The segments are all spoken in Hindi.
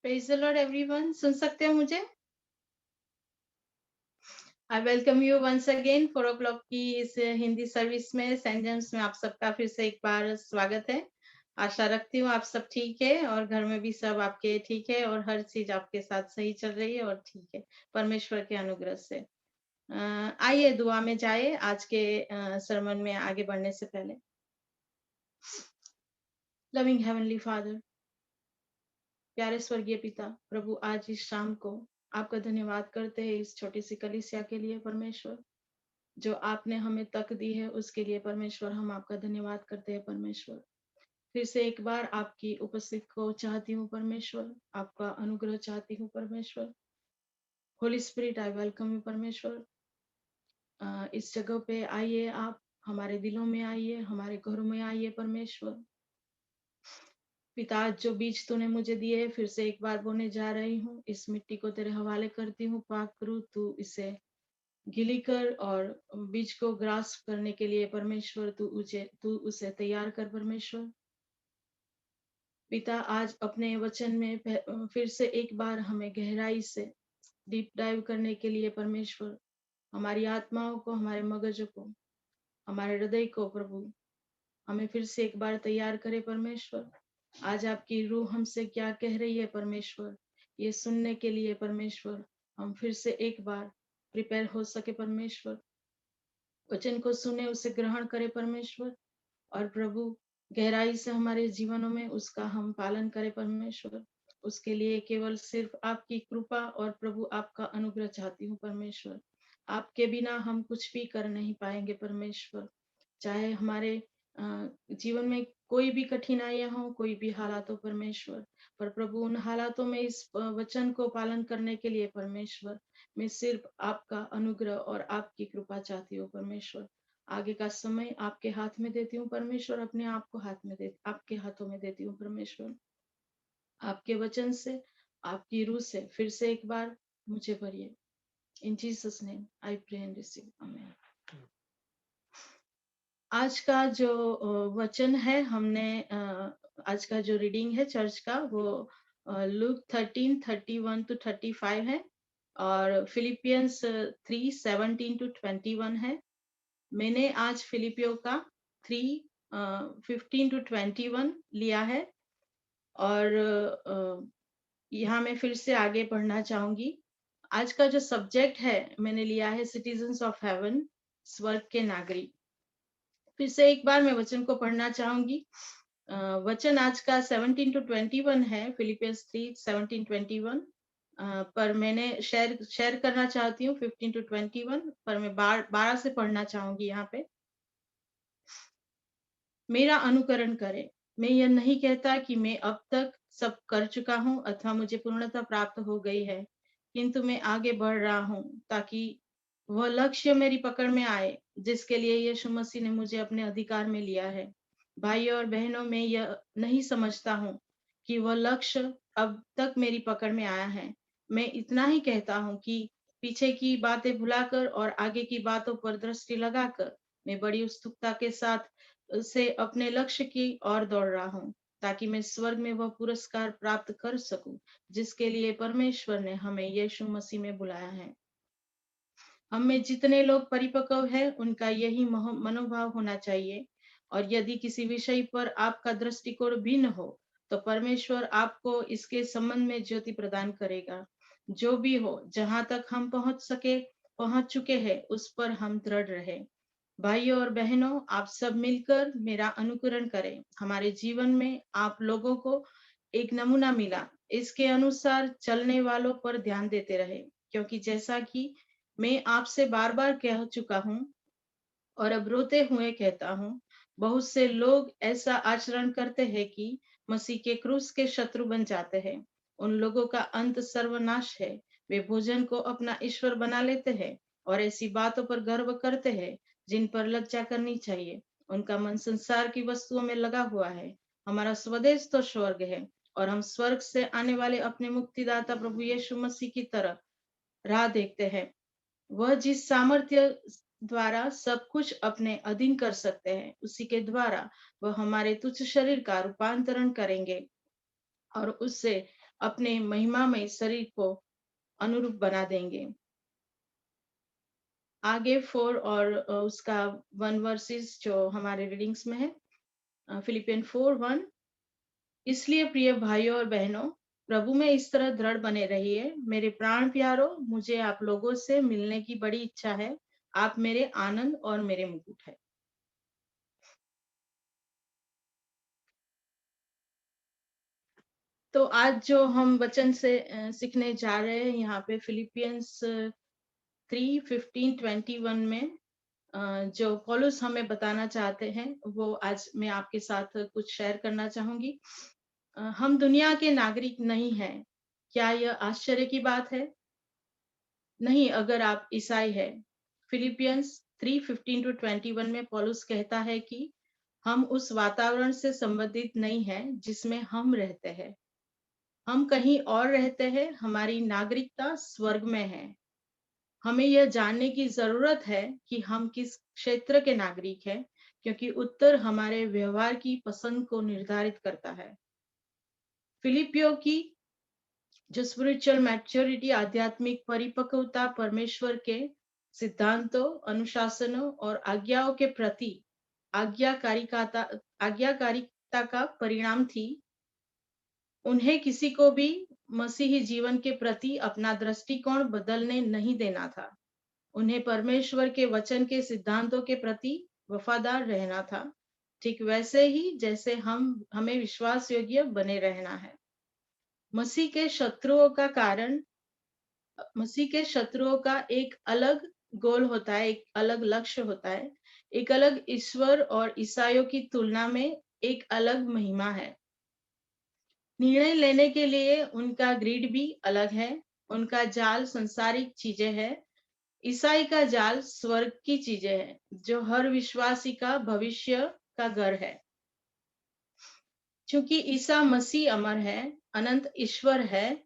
Praise the lord everyone. सुन सकते हो मुझे? I welcome you once again 4 o'clock की इस हिंदी सर्विस में सेंट जेम्स में आप सबका फिर से एक बार स्वागत है। आशा रखती हूँ आप सब ठीक है और घर में भी सब आपके ठीक है और हर चीज आपके साथ सही चल रही है और ठीक है परमेश्वर के अनुग्रह से। आइए दुआ में जाए आज के सरमन में आगे बढ़ने से पहले। लविंग हेवनली फादर, प्यारे स्वर्गीय पिता प्रभु, आज इस शाम को आपका धन्यवाद करते हैं इस छोटी सी कलीसिया के लिए परमेश्वर, जो आपने हमें तक दी है उसके लिए परमेश्वर हम आपका धन्यवाद करते हैं परमेश्वर। फिर से एक बार आपकी उपस्थिति को चाहती हूँ परमेश्वर, आपका अनुग्रह चाहती हूँ परमेश्वर। Holi spirit I welcome you परमेश्वर। इस जगह पे आइए, आप हमारे दिलों में आइए, हमारे घरों में आइए परमेश्वर। पिता, जो बीज तूने मुझे दिए फिर से एक बार बोने जा रही हूँ, इस मिट्टी को तेरे हवाले करती हूँ। पाक करू, तू इसे गीली कर और बीज को ग्रास्प करने के लिए परमेश्वर तू उसे तैयार कर परमेश्वर। पिता, आज अपने वचन में फिर से एक बार हमें गहराई से डीप डाइव करने के लिए परमेश्वर, हमारी आत्माओं को, हमारे मगजों को, हमारे हृदय को प्रभु, हमें फिर से एक बार तैयार करे परमेश्वर। आज आपकी रूह हमसे क्या कह रही है परमेश्वर, ये सुनने के लिए परमेश्वर हम फिर से एक बार प्रिपेयर हो सके परमेश्वर। वचन को सुने, उसे ग्रहण करे परमेश्वर, और प्रभु गहराई से हमारे जीवनों में उसका हम पालन करें परमेश्वर। उसके लिए केवल सिर्फ आपकी कृपा और प्रभु आपका अनुग्रह चाहती हूँ परमेश्वर। आपके बिना हम कुछ भी कर नहीं पाएंगे परमेश्वर। चाहे हमारे जीवन में कोई भी कठिनाइयां हो, कोई भी हालात हो परमेश्वर, पर प्रभु उन हालातों में इस वचन को पालन करने के लिए परमेश्वर मैं सिर्फ आपका अनुग्रह और आपकी कृपा चाहती हूँ परमेश्वर। आगे का समय आपके हाथ में देती हूँ परमेश्वर, अपने आप को आपके हाथों में देती हूँ परमेश्वर। आपके वचन से, आपकी रूह से फिर से एक बार मुझे भरिए। In Jesus name I pray and receive, आमीन। आज का जो वचन है, हमने आज का जो रीडिंग है चर्च का, वो लूक 13:31-35 है और फिलिपियंस 3:17-21 है। मैंने आज फिलिपियो का 3:15-21 लिया है और यहाँ मैं फिर से आगे बढ़ना चाहूंगी। आज का जो सब्जेक्ट है मैंने लिया है सिटीजन्स ऑफ हेवन, स्वर्ग के नागरिक। फिर से एक बार मैं वचन को पढ़ना चाहूंगी। वचन आज का 17-21 है, फिलिपियंस 3:17-21। पर मैंने शेयर करना चाहती हूँ 15-21, पर मैं 12 से पढ़ना चाहूंगी। यहाँ पे मेरा अनुकरण करें। मैं यह नहीं कहता कि मैं अब तक सब कर चुका हूँ अथवा मुझे पूर्णता प्राप्त हो गई है, किंतु मैं आगे बढ़ रहा हूँ ताकि वह लक्ष्य मेरी पकड़ में आए जिसके लिए यीशु मसीह ने मुझे अपने अधिकार में लिया है। भाइयों और बहनों, मैं यह नहीं समझता हूँ कि वह लक्ष्य अब तक मेरी पकड़ में आया है। मैं इतना ही कहता हूँ कि पीछे की बातें भुलाकर और आगे की बातों पर दृष्टि लगाकर मैं बड़ी उत्सुकता के साथ से अपने लक्ष्य की ओर दौड़ रहा हूँ, ताकि मैं स्वर्ग में वह पुरस्कार प्राप्त कर सकूं जिसके लिए परमेश्वर ने हमें यीशु मसीह में बुलाया है। हम में जितने लोग परिपक्व हैं उनका यही मनोभाव होना चाहिए, और यदि किसी विषय पर आपका दृष्टिकोण भिन्न हो तो परमेश्वर आपको इसके संबंध में ज्योति प्रदान करेगा। जो भी हो, जहां तक हम पहुंच चुके हैं उस पर हम दृढ़ रहे। भाइयों और बहनों, आप सब मिलकर मेरा अनुकरण करें। हमारे जीवन में आप लोगों को एक नमूना मिला, इसके अनुसार चलने वालों पर ध्यान देते रहे, क्योंकि जैसा कि मैं आपसे बार बार कह चुका हूँ और अब रोते हुए कहता हूँ, बहुत से लोग ऐसा आचरण करते हैं कि मसीह के क्रूस के शत्रु बन जाते हैं। उन लोगों का अंत सर्वनाश है। वे भोजन को अपना ईश्वर बना लेते हैं और ऐसी बातों पर गर्व करते हैं जिन पर लज्जा करनी चाहिए। उनका मन संसार की वस्तुओं में लगा हुआ है। हमारा स्वदेश तो स्वर्ग है और हम स्वर्ग से आने वाले अपने मुक्तिदाता प्रभु यीशु मसीह की तरफ राह देखते हैं। वह जिस सामर्थ्य द्वारा सब कुछ अपने अधीन कर सकते हैं, उसी के द्वारा वह हमारे तुच्छ शरीर का रूपांतरण करेंगे और उससे अपने महिमामय शरीर को अनुरूप बना देंगे। आगे 4 और उसका 1 वर्सेस जो हमारे रीडिंग्स में है, फिलिपियन 4:1। इसलिए प्रिय भाइयों और बहनों, प्रभु में इस तरह दृढ़ बने रहिए। मेरे प्राण प्यारों, मुझे आप लोगों से मिलने की बड़ी इच्छा है। आप मेरे आनंद और मेरे मुकुट है। तो आज जो हम वचन से सीखने जा रहे हैं यहाँ पे फिलिपियंस 3:15-21 में, जो पौलुस हमें बताना चाहते हैं वो आज मैं आपके साथ कुछ शेयर करना चाहूंगी। हम दुनिया के नागरिक नहीं हैं। क्या यह आश्चर्य की बात है? नहीं, अगर आप ईसाई हैं। फिलिपियंस 3:15-21 में पौलुस कहता है कि हम उस वातावरण से संबंधित नहीं हैं जिसमें हम रहते हैं। हम कहीं और रहते हैं। हमारी नागरिकता स्वर्ग में है। हमें यह जानने की जरूरत है कि हम किस क्षेत्र के नागरिक हैं, क्योंकि उत्तर हमारे व्यवहार की पसंद को निर्धारित करता है। फिलिपियो की जो स्पिरिचुअल मैच्योरिटी, आध्यात्मिक परिपक्वता, परमेश्वर के सिद्धांतों, अनुशासनों और आज्ञाओं के प्रति आज्ञाकारिता आज्ञाकारिता का परिणाम थी। उन्हें किसी को भी मसीही जीवन के प्रति अपना दृष्टिकोण बदलने नहीं देना था। उन्हें परमेश्वर के वचन के सिद्धांतों के प्रति वफादार रहना था, ठीक वैसे ही जैसे हमें विश्वास योग्य बने रहना है। मसीह के शत्रुओं का कारण मसीह के शत्रुओं का एक अलग गोल होता है, एक अलग लक्ष्य होता है, एक अलग ईश्वर, और ईसाइयों की तुलना में एक अलग महिमा है। निर्णय लेने के लिए उनका ग्रिड भी अलग है। उनका जाल संसारिक चीजें है। ईसाई का जाल स्वर्ग की चीजें है, जो हर विश्वासी का भविष्य का घर है। क्योंकि ईसा मसीह अमर है, अनंत ईश्वर है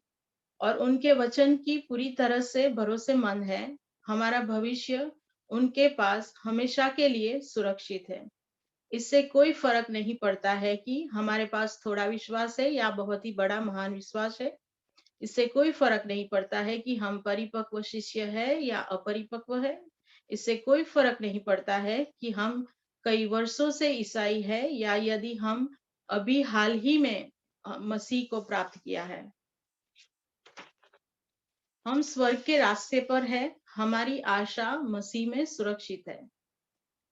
और उनके वचन की पूरी तरह से भरोसेमंद है, हमारा भविष्य उनके पास हमेशा के लिए सुरक्षित है। इससे कोई फर्क नहीं पड़ता है कि हमारे पास थोड़ा विश्वास है या बहुत ही बड़ा महान विश्वास है। इससे कोई फर्क नहीं पड़ता है कि हम परिपक्व शिष्य है या अपरिपक्व है। इससे कोई फर्क नहीं पड़ता है कि हम कई वर्षों से ईसाई है या यदि हम अभी हाल ही में मसीह को प्राप्त किया है। हम स्वर्ग के रास्ते पर है। हमारी आशा मसीह में सुरक्षित है।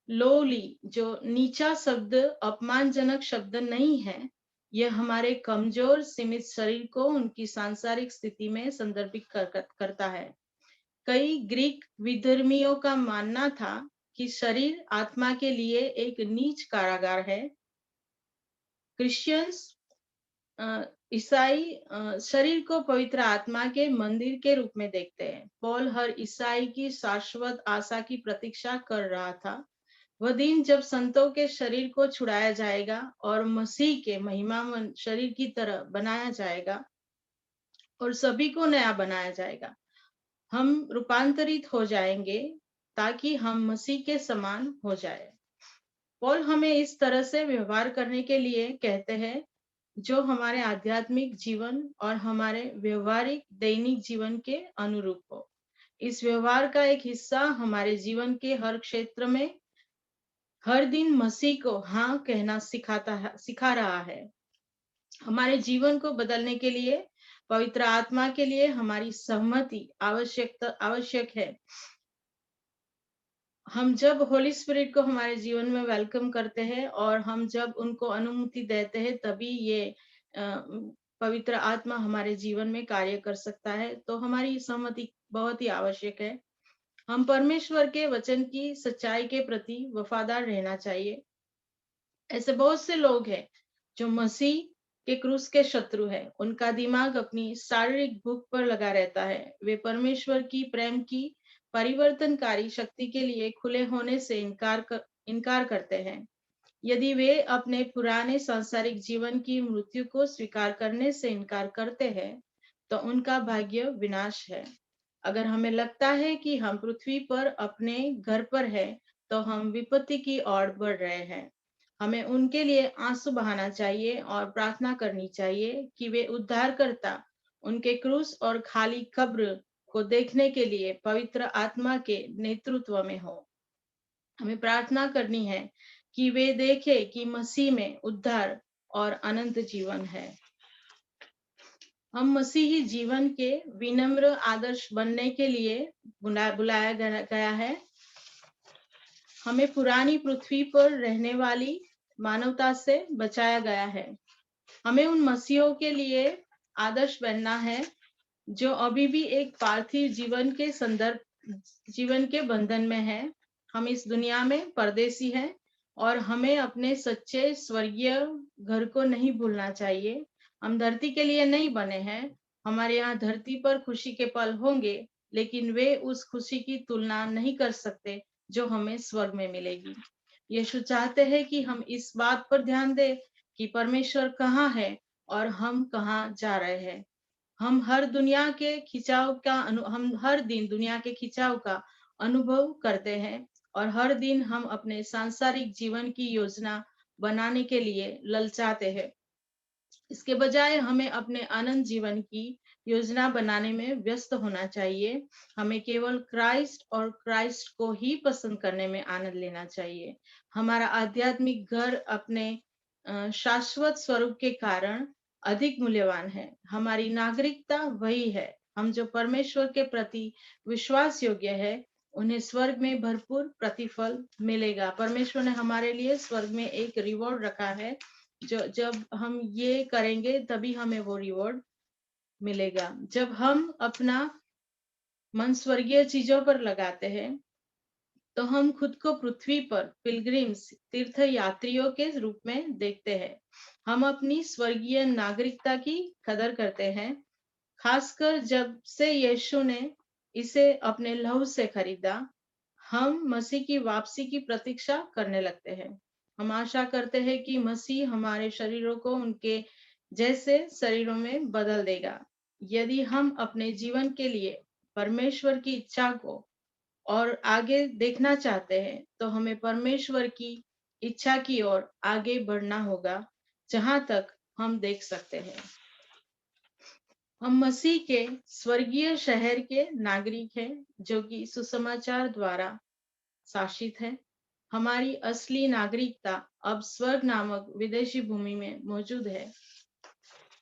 लोली जो नीचा शब्द अपमानजनक शब्द नहीं है, यह हमारे कमजोर सीमित शरीर को उनकी सांसारिक स्थिति में संदर्भित करता है। कई ग्रीक विधर्मियों का मानना था कि शरीर आत्मा के लिए एक नीच कारागार है। क्रिश्चियंस ईसाई शरीर को पवित्र आत्मा के मंदिर के रूप में देखते हैं। पौल हर ईसाई की शाश्वत आशा की प्रतीक्षा कर रहा था। वह दिन जब संतों के शरीर को छुड़ाया जाएगा और मसीह के महिमामय शरीर की तरह बनाया जाएगा और सभी को नया बनाया जाएगा। हम रूपांतरित हो जाएंगे ताकि हम मसीह के समान हो जाए। पौल हमें इस तरह से व्यवहार करने के लिए कहते हैं जो हमारे आध्यात्मिक जीवन और हमारे व्यवहारिक दैनिक जीवन के अनुरूप हो। इस व्यवहार का एक हिस्सा हमारे जीवन के हर क्षेत्र में हर दिन मसीह को हाँ कहना सिखा रहा है। हमारे जीवन को बदलने के लिए पवित्र आत्मा के लिए हमारी सहमति आवश्यक है। हम जब होली स्पिरिट को हमारे जीवन में वेलकम करते हैं और हम जब उनको अनुमति देते हैं, तभी ये पवित्र आत्मा हमारे जीवन में कार्य कर सकता है। तो हमारी सहमति बहुत ही आवश्यक है। हम परमेश्वर के वचन की सच्चाई के प्रति वफादार रहना चाहिए। ऐसे बहुत से लोग हैं जो मसीह के क्रूस के शत्रु है। उनका दिमाग अपनी शारीरिक भूख पर लगा रहता है। वे परमेश्वर की प्रेम की परिवर्तनकारी शक्ति के लिए खुले होने से इनकार करते हैं। यदि वे अपने पुराने सांसारिक जीवन की मृत्यु को स्वीकार करने से इनकार करते हैं, तो उनका भाग्य विनाश है। अगर हमें लगता है कि हम पृथ्वी पर अपने घर पर हैं, तो हम विपत्ति की ओर बढ़ रहे हैं। हमें उनके लिए आंसू बहाना चाहिए और प्रार्थना करनी चाहिए कि वे उद्धारकर्ता उनके क्रूस और खाली कब्र को देखने के लिए पवित्र आत्मा के नेतृत्व में हो। हमें प्रार्थना करनी है कि वे देखे कि मसीह में उद्धार और अनंत जीवन है। हम मसीही जीवन के विनम्र आदर्श बनने के लिए बुलाया गया है। हमें पुरानी पृथ्वी पर रहने वाली मानवता से बचाया गया है। हमें उन मसीहों के लिए आदर्श बनना है जो अभी भी एक पार्थिव जीवन के बंधन में है। हम इस दुनिया में परदेसी हैं और हमें अपने सच्चे स्वर्गीय घर को नहीं भूलना चाहिए। हम धरती के लिए नहीं बने हैं। हमारे यहाँ धरती पर खुशी के पल होंगे, लेकिन वे उस खुशी की तुलना नहीं कर सकते जो हमें स्वर्ग में मिलेगी। यीशु चाहते हैं कि हम इस बात पर ध्यान दें कि परमेश्वर कहाँ है और हम कहाँ जा रहे हैं। हम हर दिन दुनिया के खिंचाव का अनुभव करते हैं और हर दिन हम अपने सांसारिक जीवन की योजना बनाने के लिए ललचाते हैं। इसके बजाय हमें अपने अनंत जीवन की योजना बनाने में व्यस्त होना चाहिए। हमें केवल क्राइस्ट और क्राइस्ट को ही पसंद करने में आनंद लेना चाहिए। हमारा आध्यात्मिक घर अपने शाश्वत स्वरूप के कारण अधिक मूल्यवान है। हमारी नागरिकता वही है। हम जो परमेश्वर के प्रति विश्वास योग्य है, उन्हें स्वर्ग में भरपूर प्रतिफल मिलेगा। परमेश्वर ने हमारे लिए स्वर्ग में एक रिवॉर्ड रखा है। जो जब हम ये करेंगे तभी हमें वो रिवॉर्ड मिलेगा। जब हम अपना मन स्वर्गीय चीजों पर लगाते हैं, तो हम खुद को पृथ्वी पर पिलग्रिम्स तीर्थ यात्रियों के रूप में देखते हैं। हम अपनी स्वर्गीय नागरिकता की कदर करते हैं, खासकर जब से यीशु ने इसे अपने लहू से खरीदा। हम मसीह की वापसी की प्रतीक्षा करने लगते हैं। हम आशा करते हैं कि मसीह हमारे शरीरों को उनके जैसे शरीरों में बदल देगा। यदि हम अपने जीवन के लिए परमेश्वर की इच्छा को और आगे देखना चाहते हैं, तो हमें परमेश्वर की इच्छा की ओर आगे बढ़ना होगा, जहां तक हम देख सकते हैं। हम मसीह के स्वर्गीय शहर के नागरिक हैं, जो कि सुसमाचार द्वारा शासित है। हमारी असली नागरिकता अब स्वर्ग नामक विदेशी भूमि में मौजूद है।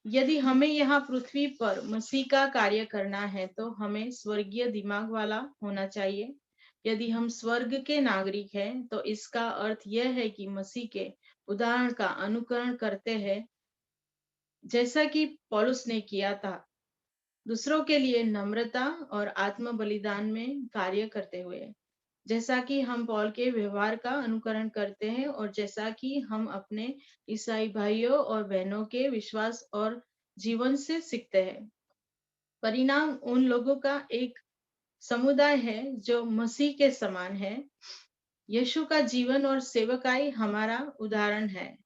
यदि हमें यहाँ पृथ्वी पर मसीह का कार्य करना है, तो हमें स्वर्गीय दिमाग वाला होना चाहिए। यदि हम स्वर्ग के नागरिक हैं, तो इसका अर्थ यह है कि मसीह के उदाहरण का अनुकरण करते हैं, जैसा कि पौलुस ने किया था, दूसरों के लिए नम्रता और आत्म बलिदान में कार्य करते हुए। जैसा कि हम पौल के व्यवहार का अनुकरण करते हैं और जैसा कि हम अपने ईसाई भाइयों और बहनों के विश्वास और जीवन से सीखते हैं। परिणाम उन लोगों का एक समुदाय है जो मसीह के समान है। यीशु का जीवन और सेवकाई हमारा उदाहरण है।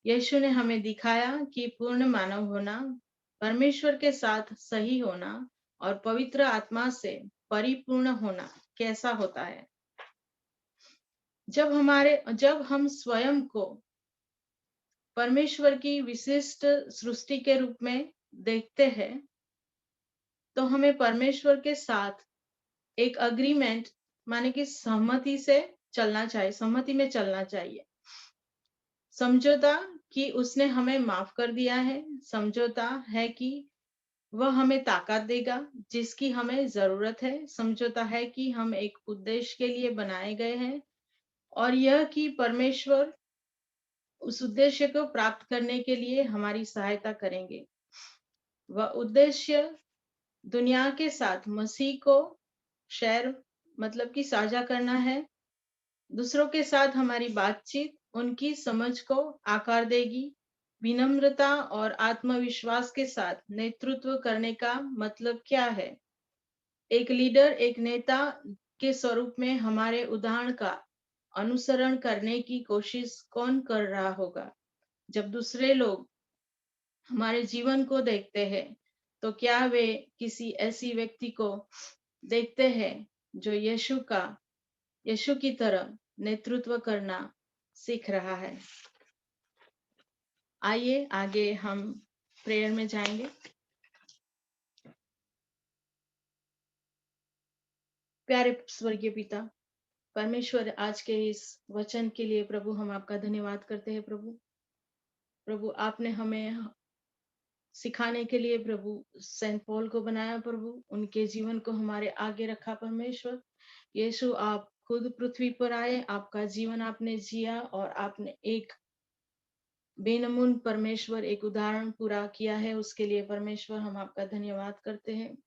यीशु ने हमें दिखाया कि पूर्ण मानव होना, परमेश्वर के साथ सही होना और पवित्र आत्मा से परिपूर्ण होना कैसा होता है। जब हम स्वयं को परमेश्वर की विशिष्ट सृष्टि के रूप में देखते हैं, तो हमें परमेश्वर के साथ एक अग्रीमेंट माने कि सहमति में चलना चाहिए। समझौता कि उसने हमें माफ कर दिया है। समझौता है कि वह हमें ताकत देगा जिसकी हमें जरूरत है। समझौता है कि हम एक उद्देश्य के लिए बनाए गए हैं और यह कि परमेश्वर उस उद्देश्य को प्राप्त करने के लिए हमारी सहायता करेंगे। वह उद्देश्य दुनिया के साथ मसीह को शेयर मतलब कि साझा करना है। दूसरों के साथ हमारी बातचीत उनकी समझ को आकार देगी। विनम्रता और आत्मविश्वास के साथ नेतृत्व करने का मतलब क्या है? एक लीडर, एक नेता के स्वरूप में हमारे उदाहरण का अनुसरण करने की कोशिश कौन कर रहा होगा? जब दूसरे लोग हमारे जीवन को देखते हैं, तो क्या वे किसी ऐसी व्यक्ति को देखते हैं जो यीशु की तरह नेतृत्व करना सीख रहा है? आइए आगे हम प्रेयर में जाएंगे। प्यारे स्वर्गीय पिता परमेश्वर, आज के इस वचन के लिए प्रभु हम आपका धन्यवाद करते हैं। प्रभु आपने हमें सिखाने के लिए प्रभु सेंट पॉल को बनाया। प्रभु उनके जीवन को हमारे आगे रखा। परमेश्वर यीशु, आप खुद पृथ्वी पर आए, आपका जीवन आपने जिया और आपने एक बेनमून परमेश्वर एक उदाहरण पूरा किया है। उसके लिए परमेश्वर हम आपका धन्यवाद करते हैं।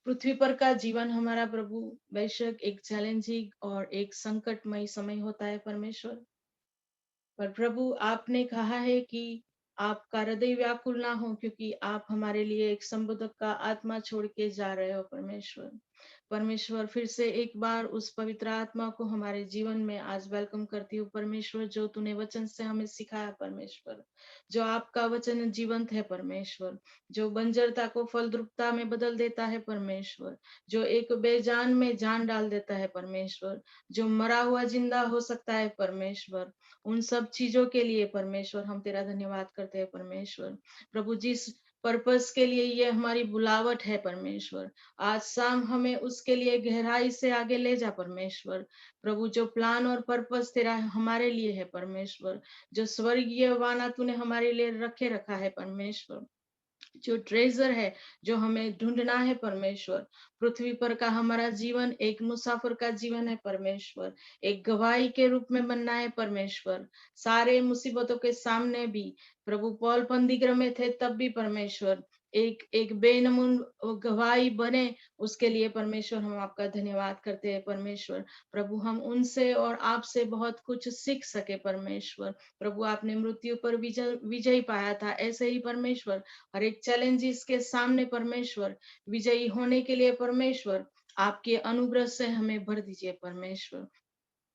पृथ्वी पर का जीवन हमारा प्रभु बेशक एक चैलेंजिंग और एक संकटमय समय होता है परमेश्वर, पर प्रभु आपने कहा है कि आपका हृदय व्याकुल ना हो, क्योंकि आप हमारे लिए एक संबोधक का आत्मा छोड़ के जा रहे हो। परमेश्वर फिर से एक बार उस पवित्र आत्मा को हमारे जीवन में आज वेलकम करती हूँ परमेश्वर, जो तूने वचन से हमें सिखाया परमेश्वर, जो आपका वचन जीवंत है परमेश्वर, जो बंजरता को फलद्रुपता में बदल देता है परमेश्वर, जो एक बेजान में जान डाल देता है परमेश्वर, जो मरा हुआ जिंदा हो सकता है परमेश्वर। उन सब चीजों के लिए परमेश्वर हम तेरा धन्यवाद करते हैं परमेश्वर। प्रभु जिस पर्पस के लिए ये हमारी बुलावट है परमेश्वर, आज शाम हमें उसके लिए गहराई से आगे ले जा परमेश्वर। प्रभु जो प्लान और पर्पस तेरा हमारे लिए है परमेश्वर, जो स्वर्गीय वाना तूने हमारे लिए रखा है परमेश्वर, जो ट्रेजर है जो हमें ढूंढना है परमेश्वर। पृथ्वी पर का हमारा जीवन एक मुसाफिर का जीवन है परमेश्वर, एक गवाही के रूप में बनना है परमेश्वर। सारे मुसीबतों के सामने भी प्रभु पौल पंदिग्र में थे, तब भी परमेश्वर एक एक बेनमून गवाही बने। उसके लिए परमेश्वर हम आपका धन्यवाद करते हैं परमेश्वर। प्रभु हम उनसे और आपसे बहुत कुछ सीख सके परमेश्वर। प्रभु आपने मृत्यु पर विजय पाया था, ऐसे ही परमेश्वर हर एक चैलेंजेस के सामने परमेश्वर विजयी होने के लिए परमेश्वर आपके अनुग्रह से हमें भर दीजिए परमेश्वर।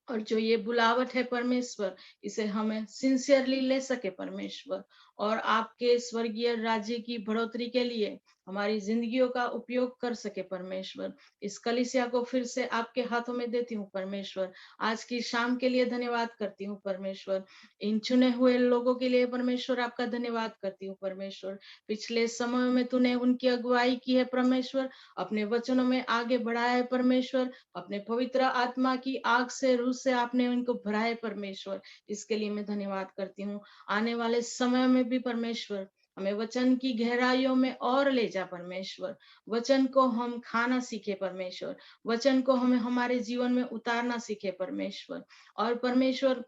और जो ये बुलावट है परमेश्वर, इसे हमें सिंसियरली ले सके परमेश्वर, और आपके स्वर्गीय राज्य की बढ़ोतरी के लिए हमारी जिंदगियों का उपयोग कर सके परमेश्वर। इस कलीसिया को फिर से आपके हाथों में देती हूँ परमेश्वर। आज की शाम के लिए धन्यवाद करती हूँ परमेश्वर। इन चुने हुए लोगों के लिए परमेश्वर आपका धन्यवाद करती हूँ परमेश्वर। पिछले समय में तूने उनकी अगुवाई की है परमेश्वर, अपने वचनों में आगे बढ़ाया है परमेश्वर, अपने पवित्र आत्मा की आग से रूह से आपने उनको भराए परमेश्वर। इसके लिए मैं धन्यवाद करती हूँ। आने वाले समय में भी परमेश्वर हमें वचन की गहराइयों में और ले जा परमेश्वर। वचन को हम खाना सीखे परमेश्वर, वचन को हमें हमारे जीवन में उतारना सीखे परमेश्वर। और परमेश्वर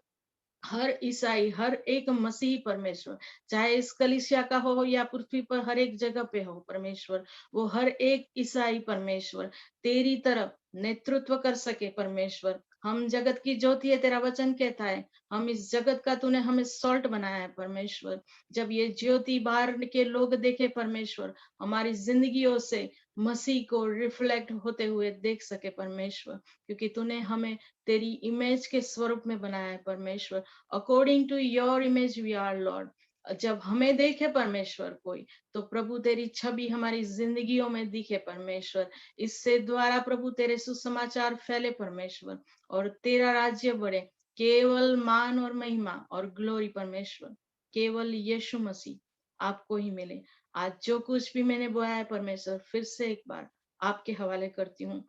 हर ईसाई, हर एक मसीही परमेश्वर, चाहे इस कलीसिया का हो या पृथ्वी पर हर एक जगह पे हो परमेश्वर, वो हर एक ईसाई परमेश्वर तेरी तरफ नेतृत्व कर सके परमेश्वर। हम जगत की ज्योति है, तेरा वचन कहता है हम इस जगत का तूने हमें सॉल्ट बनाया है परमेश्वर। जब ये ज्योति बाहर के लोग देखे परमेश्वर, हमारी जिंदगियों से मसीह को रिफ्लेक्ट होते हुए देख सके परमेश्वर, क्योंकि तूने हमें तेरी इमेज के स्वरूप में बनाया है परमेश्वर। According to your image we are Lord. जब हमें देखे परमेश्वर कोई, तो प्रभु तेरी छवि हमारी जिंदगियों में दिखे परमेश्वर। इससे द्वारा प्रभु तेरे सुसमाचार फैले परमेश्वर, और तेरा राज्य बढ़े। केवल मान और महिमा और ग्लोरी परमेश्वर केवल यीशु मसीह आपको ही मिले। आज जो कुछ भी मैंने बोया है परमेश्वर, फिर से एक बार आपके हवाले करती हूँ।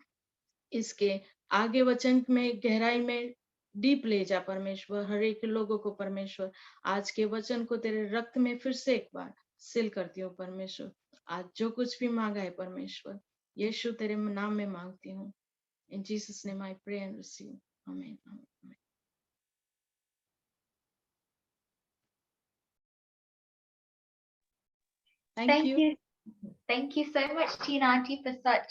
इसके आगे वचन में गहराई में डीप ले जा परमेश्वर हर एक लोगों को परमेश्वर। आज के वचन को तेरे रक्त में फिर से एक बार सील करती हूँ परमेश्वर। आज जो कुछ भी मांगा है परमेश्वर, यीशु तेरे नाम में मांगती हूँ। In Jesus name I pray and receive. आमीन आमीन। Thank you. Thank you so much, Tina Auntie, for such